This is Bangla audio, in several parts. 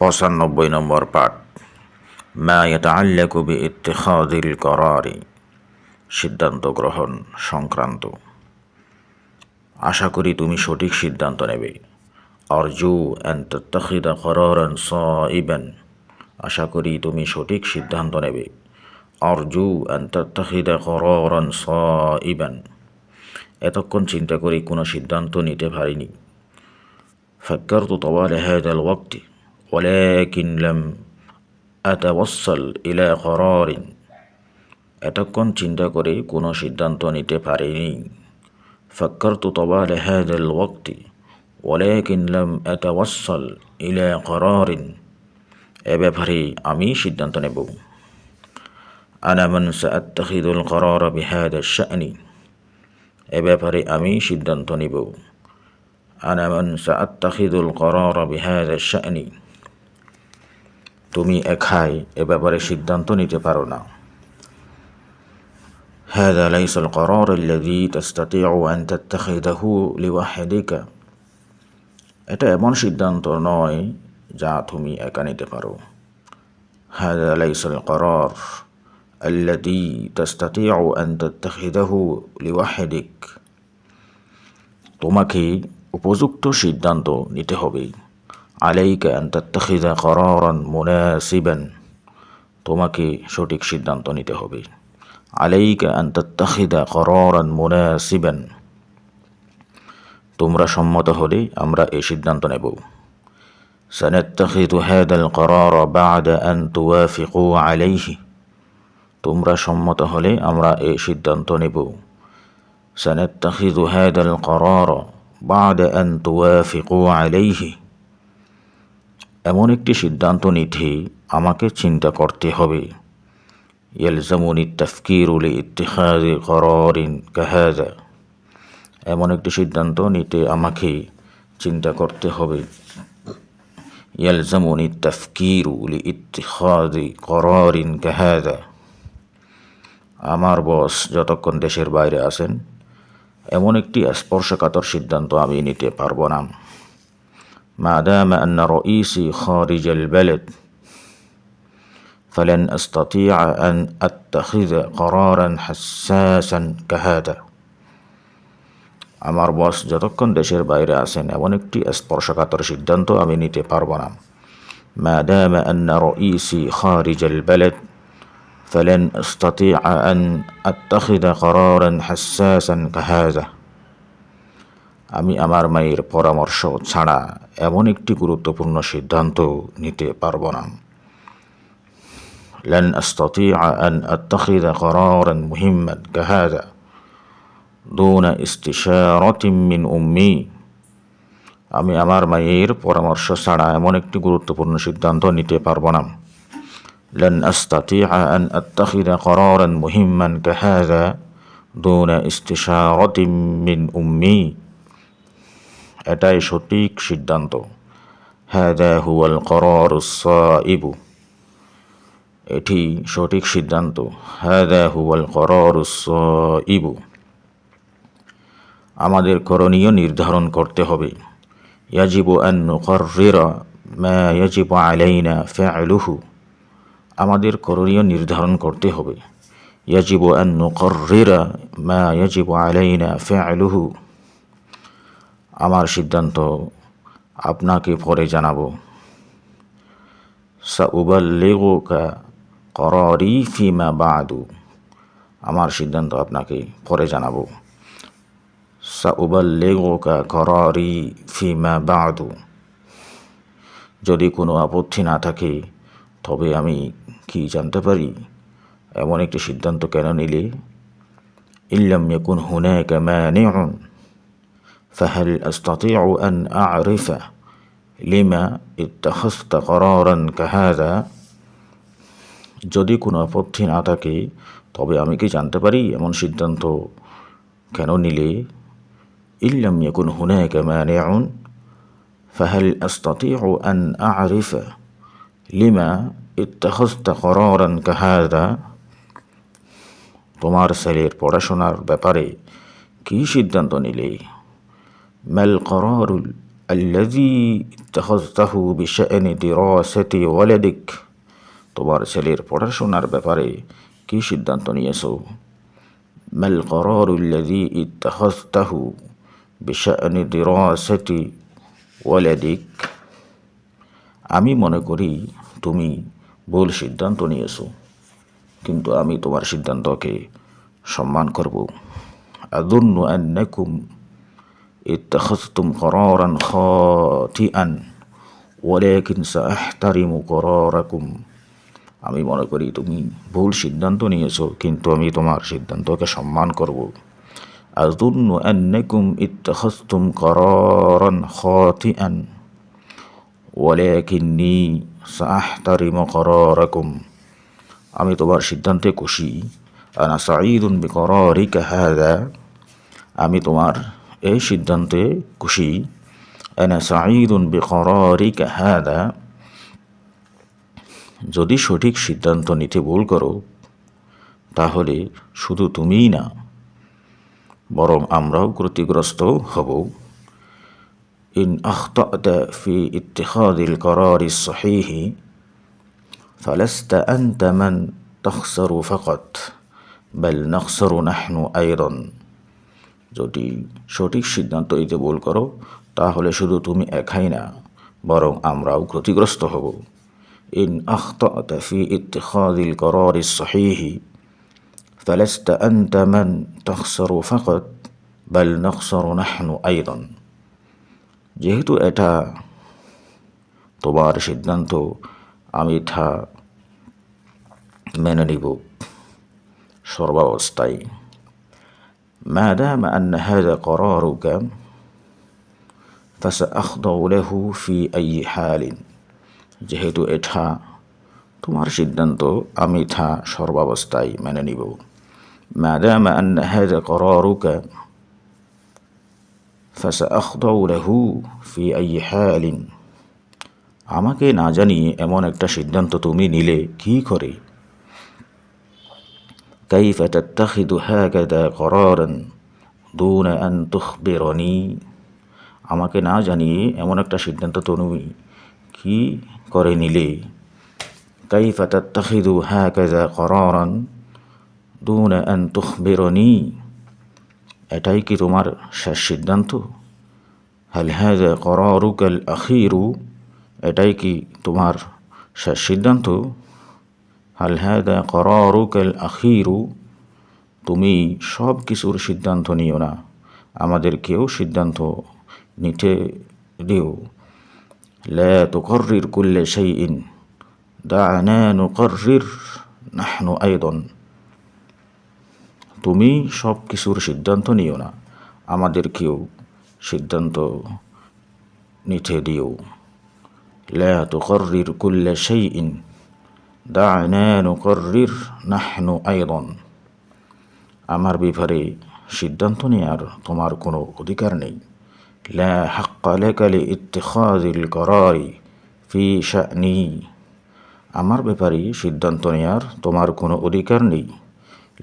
95 নম্বর পাঠ মা ইয়াতাআল্লাকু বিইত্তিখাযিল করারি, সিদ্ধান্ত গ্রহণ সংক্রান্ত। আশা করি তুমি সঠিক সিদ্ধান্ত নেবে। আরজু আন তাত্তাখিযা করারান সাইবান, আশা করি তুমি সঠিক সিদ্ধান্ত নেবে। আরজু আন তাত্তাখিযা করারান সাইবান, এতক্ষণ চিন্তা করে কোনো সিদ্ধান্ত নিতে পারিনি। ফাক্কারতু তাওয়ালা হাযাল ওয়াক্তি ওয়ালাকিন লাম আতাওয়াসসাল ইলা করারিন, এতক্ষণ চিন্তা করে কোনো সিদ্ধান্ত নিতে পারিনি। ফাক্কারতু তাওয়ালা হাযাল ওয়াক্তি ওয়ালাকিন লাম আতাওয়াসসাল ইলা করারিন, এ ব্যাপারে আমি সিদ্ধান্ত নেব। আনা মান সাআত্তাখিযুল করারা বিহাযাশ শা'নি, এ ব্যাপারে আমি সিদ্ধান্ত নিব। আনা মান সাআত্তাখিযুল করারা বিহাযাশ শা'নি, তুমি একাই এ ব্যাপারে সিদ্ধান্ত নিতে পারো না। হাযা লাইসাল করার আল্লাযী তাস্তাতিউ আন তাত্তাখিযাহু লিওয়াহদিকা, এটা এমন সিদ্ধান্ত নয় যা তুমি একা নিতে পারো। হাযা লাইসাল করার আল্লাযী তাস্তাতিউ আন তাত্তাখিযাহু লিওয়াহদিক, তোমাকে উপযুক্ত সিদ্ধান্ত নিতে হবে। আলাইকা আন তাত্তাখিযা করারান মুনাসিবান, তোমাকে সঠিক সিদ্ধান্ত নিতে হবে। আলাইকা আন তাত্তাখিযা করারান মুনাসিবান, তোমরা সম্মত হলে আমরা এই সিদ্ধান্ত নেব। সানাত্তাখিযু হাযাল করারা বা'দা আন তুওয়াফিকু আলাইহি, তোমরা সম্মত হলে আমরা এই সিদ্ধান্ত নেব। সানাত্তাখিযু হাযাল করারা বা'দা আন তুওয়াফিকু আলাইহি, এমন একটি সিদ্ধান্ত নিতে আমাকে চিন্তা করতে হবে। ইয়ালজামুনি তাফকিরু লিইত্তিখাযি করারিন কাহাযা, এমন একটি সিদ্ধান্ত নিতে আমাকে চিন্তা করতে হবে। ইয়ালজামুনি তাফকিরু লিইত্তিখাযি করারিন কাহাযা, আমার বস যতক্ষণ দেশের বাইরে আছেন এমন একটি স্পর্শকাতর সিদ্ধান্ত আমি নিতে পারবো না। মাদামা আন্না রাঈসি খারিজাল বালাদ ফালান আস্তাতিআ আন আত্তাখিযা করারান হাসাসান কাহাযা, আমার বস যতক্ষণ দেশের বাইরে আছেন এমন একটি স্পর্শকাতর সিদ্ধান্ত আমি নিতে পারবো না। মাদামা আন্না রাঈসি খারিজাল বালাদ ফালান আস্তাতিআ আন আত্তাখিযা করারান হাসাসান কাহাযা, আমি আমার মায়ের পরামর্শ ছাড়া এমন একটি গুরুত্বপূর্ণ সিদ্ধান্ত নিতে পারবো না। লান আস্তাতিআ আন আত্তাখিযা করারান মুহিম্মান কাহাযা দুনা ইস্তিশারাতিন মিন উম্মি, আমি আমার মায়ের পরামর্শ ছাড়া এমন একটি গুরুত্বপূর্ণ সিদ্ধান্ত নিতে পারবো না। লান আস্তাতিআ আন আত্তাখিযা করারান মুহিম্মান কাহাযা দুনা ইস্তিশারাতিন মিন উম্মি, এটাই সঠিক সিদ্ধান্ত। হাযা হুয়াল করারুস সাইবু, এটি সঠিক সিদ্ধান্ত। হাযা হুয়াল করারুস সাইবু, আমাদের করণীয় নির্ধারণ করতে হবে। ইয়াজিবু আন নুকাররিরা মা ইয়াজিবু আলাইনা ফা'লুহু, আমাদের করণীয় নির্ধারণ করতে হবে। ইয়াজিবু আন নুকাররিরা মা ইয়াজিবু আলাইনা ফা'লুহু, আমার সিদ্ধান্ত আপনাকে পরে জানাবো। সাউবাল্লিগুকা করারি ফিমা বা'দু, আমার সিদ্ধান্ত আপনাকে পরে জানাবো। সাউবাল্লিগুকা করারি ফিমা বা'দু, যদি কোনো আপত্তি না থাকে তবে আমি কি জানতে পারি এমন একটি সিদ্ধান্ত কেন নিলে। ইল্লাম ইয়াকুন হুনাকা মানিউন ফাহাল আস্তাতিউ আন আ'রিফা লিমা ইত্তাখাযতা করারান কাহাযা, যদি কোনো আপত্তি না থাকে তবে আমি কি জানতে পারি এমন সিদ্ধান্ত কেন নিলে। ইল্লাম ইয়াকুন হুনাকা মানিউন ফাহাল আস্তাতিউ আন আ'রিফা লিমা ইত্তাখাযতা করারান কাহাযা, তোমার ছেলের পড়াশোনার ব্যাপারে কি সিদ্ধান্ত নিলে। মাল করারুল الذي اتخذته بشأن دراسة ولدك, তোমার ছেলের পড়াশোনার ব্যাপারে কি সিদ্ধান্ত নিয়েছো? মাল করারুল্লাযী ইত্তাখাযতাহু বিশা'নি দিরাসাতি ওয়ালাদিক, আমি মনে করি তুমি ভুল সিদ্ধান্ত নিয়েছো, কিন্তু আমি তোমার সিদ্ধান্তকে সম্মান করব। আযুন্নু আন্নাকুম ইত্তাখাযতুম করারান খাতিআন ওয়ালাকিন সাআহতারিমু করারাকুম, আমি মনে করি তুমি ভুল সিদ্ধান্ত নিয়েছো, কিন্তু আমি তোমার সিদ্ধান্তকে সম্মান করব। আযুন্নু আন্নাকুম ইত্তাখাযতুম করারান খাতিআন ওয়ালাকিন্নী সাআহতারিমু করারাকুম, আমি তোমার সিদ্ধান্তে খুশি। আনা সাঈদুন বিকরারিকা হাযা, আমি তোমার এই সিদ্ধান্তে খুশি। আনা সাঈদুন বিকরারিকা হাযা, যদি সঠিক সিদ্ধান্ত নিতে ভুল করো তাহলে শুধু তুমিই না, বরং আমরাও ক্ষতিগ্রস্ত হব। ইন আখতা'তা ফি ইত্তিখাযিল করারিস সহিহি ফালাস্তা আনতা মান তাখসারু ফাকাত বাল নাখসারু নাহনু আইদান, যদি সঠিক সিদ্ধান্ত নিতে ভুল করো তাহলে শুধু তুমি একাই না, বরং আমরাও ক্ষতিগ্রস্ত হব। ইন আখতা'তা ফি ইত্তিখাযিল করারিস সহিহি ফালাস্তা আনতা মান তাখসারু ফাকাত বাল নাখসারু নাহনু আইদান, যেহেতু এটা তোমার সিদ্ধান্ত আমি তা মেনে নিব সর্বাবস্থায়। মা দামা আন্না হাযা করারুকা ফাসাআখদাউ লাহু ফি আইয়ি হালিন, যেহেতু এটা তোমার সিদ্ধান্ত আমি তা সর্বাবস্থায় মেনে নিব। মা দামা আন্না হাযা করারুকা ফাসাআখদাউ লাহু ফি আইয়ি হালিন, আমাকে না জানিয়ে এমন একটা সিদ্ধান্ত তুমি নিলে কি করে? কাইফা তাত্তাখিযু হাকাযা করারান দুনা আন তুখবিরানি, আমাকে না জানিয়ে এমন একটা সিদ্ধান্ত তুমি কি করে নিলে? কাইফা তাত্তাখিযু হাকাযা করারান দুনা আন তুখবিরানি, এটাই কি তোমার শেষ সিদ্ধান্ত? হাল হাযা করারুকাল আখিরু, এটাই কি তোমার শেষ সিদ্ধান্ত? হাল হাযা করারুকাল আখিরু, তুমি সব কিছুর সিদ্ধান্ত নিও না, আমাদেরকেও সিদ্ধান্ত নিতে দিও। লা তুকাররির কুল্লা শাইইন দা'না নুকাররির নাহনু আইদান, তুমি সব কিছুর সিদ্ধান্ত নিও না, আমাদেরকেও সিদ্ধান্ত নিতে দিও। লা তুকাররির কুল্লা শাইইন দা'না নুকাররির নাহনু আইদান, আমার ব্যাপারে সিদ্ধান্ত নেয়ার তোমার কোনো অধিকার নেই। লা হাক্কা লাকা লিইত্তিখাযিল করারি ফি শা'নি, আমার ব্যাপারে সিদ্ধান্ত নেয়ার তোমার কোনো অধিকার নেই।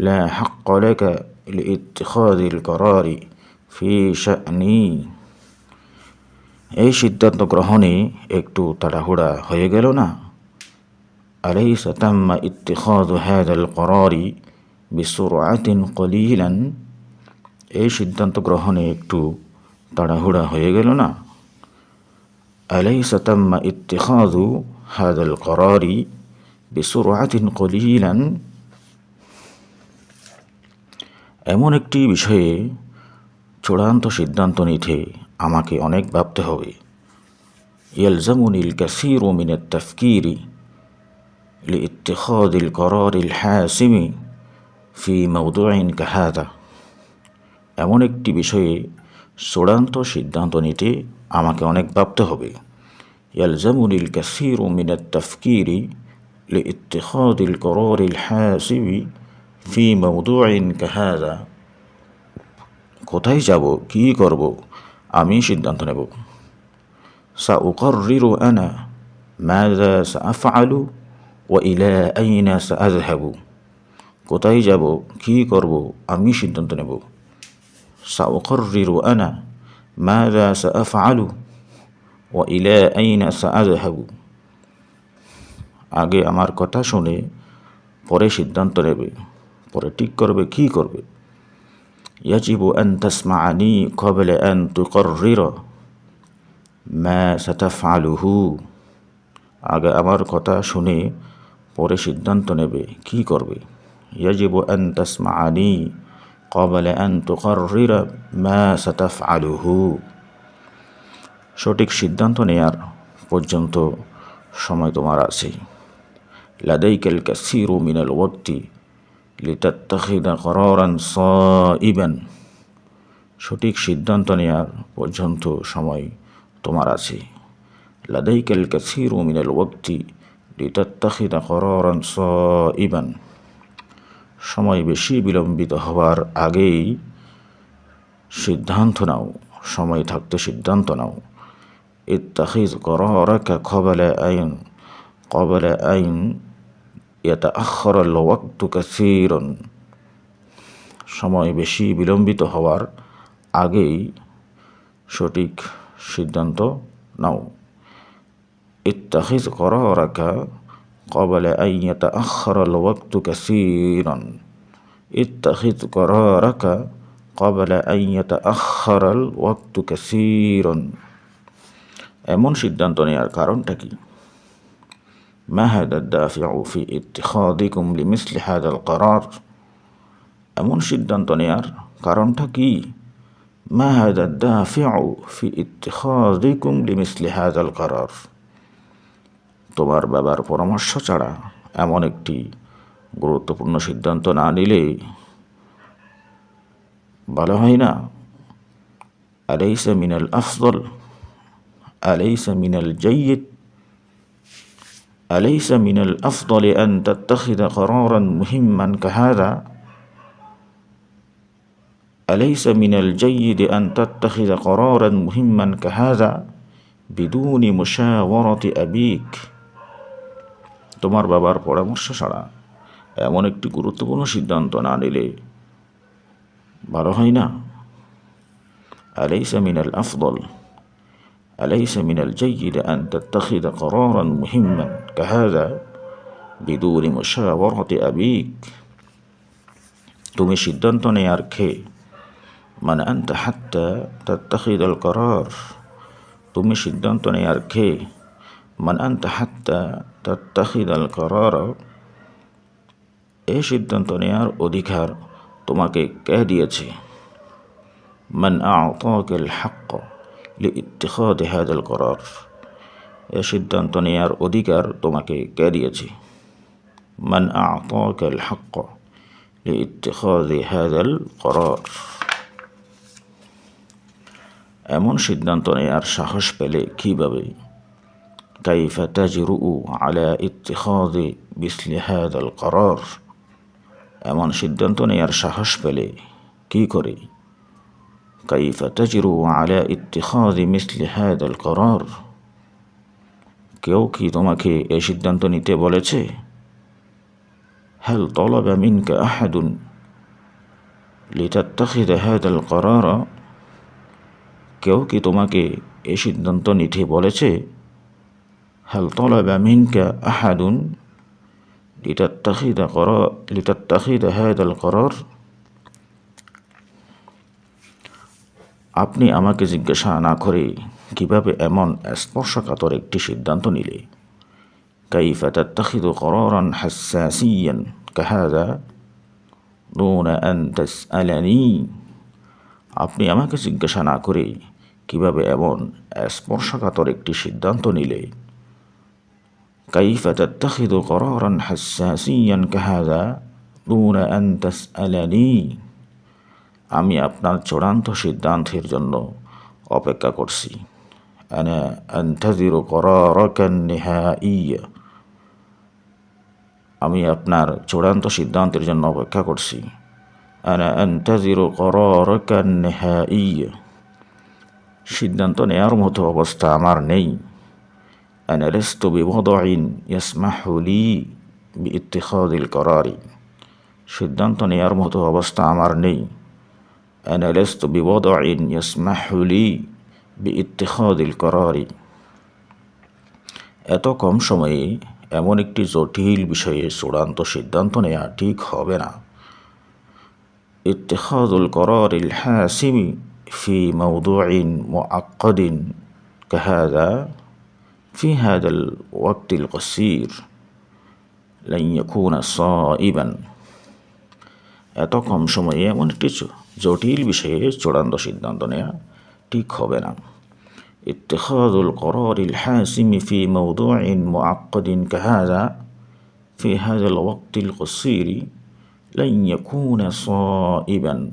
লা হাক্কা লাকা লিইত্তিখাযিল করারি ফি শা'নি, এই সিদ্ধান্ত গ্রহণে একটু তাড়াহুড়া হয়ে গেল না? আলাইসা তাম্মা ইত্তিখাযু হাযাল করারি বিসুরআতিন কলিলান, এই সিদ্ধান্ত গ্রহণে একটু তাড়াহুড়া হয়ে গেল না? আলাইসা তাম্মা ইত্তিখাযু হাযাল করারি বিসুরআতিন কলিলান, এমন একটি বিষয়ে চূড়ান্ত সিদ্ধান্ত নিতে আমাকে অনেক ভাবতে হবে। ইয়ালজামুনিল কাসীরু মিনাত তাফকীরি লিইত্তিখাযিল করারিল হাসিমি ফি মাওদুইন কাহাযা, এমন একটি বিষয়ে চূড়ান্ত সিদ্ধান্ত নিতে আমাকে অনেক ভাবতে হবে। ইয়ালজামুনিল কাসীরু মিনাত তাফকীরি লিইত্তিখাযিল করারিল হাসিমি ফি মাওদুইন কাহাযা, কোথায় যাব, কি করব, আমি সিদ্ধান্ত নেব। সাউকাররিরু আনা মাযা সাআফআলু ওয়া ইলা আইনা সাআযহাবু, কোথায় যাব, কি করব, আমি সিদ্ধান্ত নেব। সাউকাররিরু আনা মাযা সাআফআলু ওয়া ইলা আইনা সাআযহাবু, আগে আমার কথা শুনে পরে সিদ্ধান্ত নেবে, পরে ঠিক করবে কী করবে। ইয়াজিবু আন তাসমাআনি ক্বাবলা আন তুকাররিরা মা সাতাফআলুহু, আগে আমার কথা শুনে পরে সিদ্ধান্ত নেবে কী করবে। ইয়াজিবু আন তাসমাআনি ক্বাবলা আন তুকাররিরা মা সাতাফআলুহু, সঠিক সিদ্ধান্ত নেয়ার পর্যন্ত সময় তোমার আছে। লাদাইকাল কাসীরু মিনাল ওয়াক্তি লিতাত্তাখিযা করারান সাইবান, সঠিক সিদ্ধান্ত নেয়ার পর্যন্ত সময় তোমার আছে। লাদাইকাল কাসীরু মিনাল ওয়াক্তি লিতাত্তাখিযা করারান সাইবান, সময় বেশি বিলম্বিত হওয়ার আগেই সিদ্ধান্ত নাও, সময় থাকতে সিদ্ধান্ত নাও। ইত্তাখিয করারাকা ক্বাবলা আন ইয়াতাআখারাল ওয়াক্তু কাসীরান, সময় বেশি বিলম্বিত হওয়ার আগেই সঠিক সিদ্ধান্ত নাও। ইত্তাখিয করারাকা ক্বাবলা আন ইয়াতাআখারাল ওয়াক্তু কাসীরান, ইত্তাখিয করারাকা ক্বাবলা আন ইয়াতাআখারাল ওয়াক্তু কাসীরান। এমন সিদ্ধান্ত নেওয়ার কারণটা কি? মা হাদা দাফিউ ফি ইত্তিখাযিকুম লিমিসলি হাদাল করার, এমন সিদ্ধান্ত নেওয়ার কারণটা কি? মা হাদা দাফিউ ফি ইত্তিখাযিকুম লিমিসলি হাদাল করার, তোমার বাবার পরামর্শ ছাড়া এমন একটি গুরুত্বপূর্ণ সিদ্ধান্ত না নিলে ভালো হয় না? আলাইসা মিনাল আফদল, আলাইসা মিনাল জাইয়িদ, আলাইসা মিনাল আফদলি আন তাত্তাখিযা করারান মুহিম্মান কাহাযা, আলাইসা মিনাল জাইয়িদি আন তাত্তাখিযা করারান মুহিম্মান কাহাযা বিদুনি মুশাওয়ারাতি আবিক, তোমার বাবার পরামর্শ ছাড়া এমন একটি গুরুত্বপূর্ণ সিদ্ধান্ত না নিলে ভালো হয় না? আলাইসা মিনাল আফদল, আলাইসা মিনাল জাইয়িদ আন তাত্তাখিযা করারান মুহিম্মান কাহাযা বিদুনি মুশাওয়ারাতি আবিক, তুমি সিদ্ধান্ত নেয়ার খেয়ে, মান আনতা হাত্তা তাত্তাখিযাল করার, তুমি সিদ্ধান্ত নেয়ার খেয়ে, মান আনতা হাত্তা তাত্তাখিযাল করার, এই সিদ্ধান্ত নেয়ার অধিকার তোমাকে কে দিয়েছে? মান আ'তাকাল হাক্ক লিইত্তিখাযি হাদাল করার, এই সিদ্ধান্ত নেয়ার অধিকার তোমাকে কে দিয়েছে? মান আ'তাকাল হাক্ক লিইত্তিখাযি হাদাল করার, এমন সিদ্ধান্ত নেয়ার সাহস পেলে কীভাবে? কাইফা তাজরুউ আলা ইত্তিখাযি মিসলি হাদাল করার, এমন সিদ্ধান্ত নেয়ার সাহস পেলে কী করে? কাইফা তাজরুউ আলা ইত্তিখাযি মিসলি হাদাল করার, কেউ কি তোমাকে এই সিদ্ধান্ত নিতে বলেছে? হাল তালাবা মিনকা আহাদুন লিতাত্তাখিযা হাদাল করার, কেউ কি তোমাকে এই সিদ্ধান্ত নিতে বলেছে? হাল তালাবা মিনকা আহাদুন লিতাত্তাখিযা হাদাল করার, আপনি আমাকে জিজ্ঞাসা না করে কিভাবে এমন স্পর্শকাতর একটি সিদ্ধান্ত নিলে? কাইফা তাত্তাখিযু করারান হাসাসিয়ান কাহাযা দুনা আন তাসআলানি, আপনি আমাকে জিজ্ঞাসা না করে কিভাবে এমন স্পর্শকাতর একটি সিদ্ধান্ত নিলে? কাইফা তাত্তাখিযু করারান হাসাসিয়ান কাহাযা দুনা আন তাসআলানি, আমি আপনার চূড়ান্ত সিদ্ধান্তের জন্য অপেক্ষা করছি। আনা আনতাযিরু করারাকান নিহাইয়্যা, আমি আপনার চূড়ান্ত সিদ্ধান্তের জন্য অপেক্ষা করছি। আনা আনতাযিরু করারাকান নিহাইয়্যা, সিদ্ধান্ত নেয়ার মতো অবস্থা আমার নেই। আনা লাস্তু বিওয়াদিন ইয়াসমাহু লি বিইত্তিখাযিল করারি, সিদ্ধান্ত নেয়ার মতো অবস্থা আমার নেই। আনা লাস্তু বিওয়াদিন ইয়াসমাহু লি বিইত্তিখাযিল করারি, এত কম সময়ে এমন একটি জটিল বিষয়ে চূড়ান্ত সিদ্ধান্ত নেওয়া ঠিক হবে না। اتخاذ القرار الحاسم في موضوع معقد كهذا في هذا الوقت القصير لن يكون صائبا। এত কম সময়ে এমন একটি জটিল বিষয়ে চূড়ান্ত সিদ্ধান্ত নেওয়া ঠিক হবে না। اتخاذ القرار الحاسم في موضوع معقد كهذا في هذا الوقت القصير لن يكون صائبا।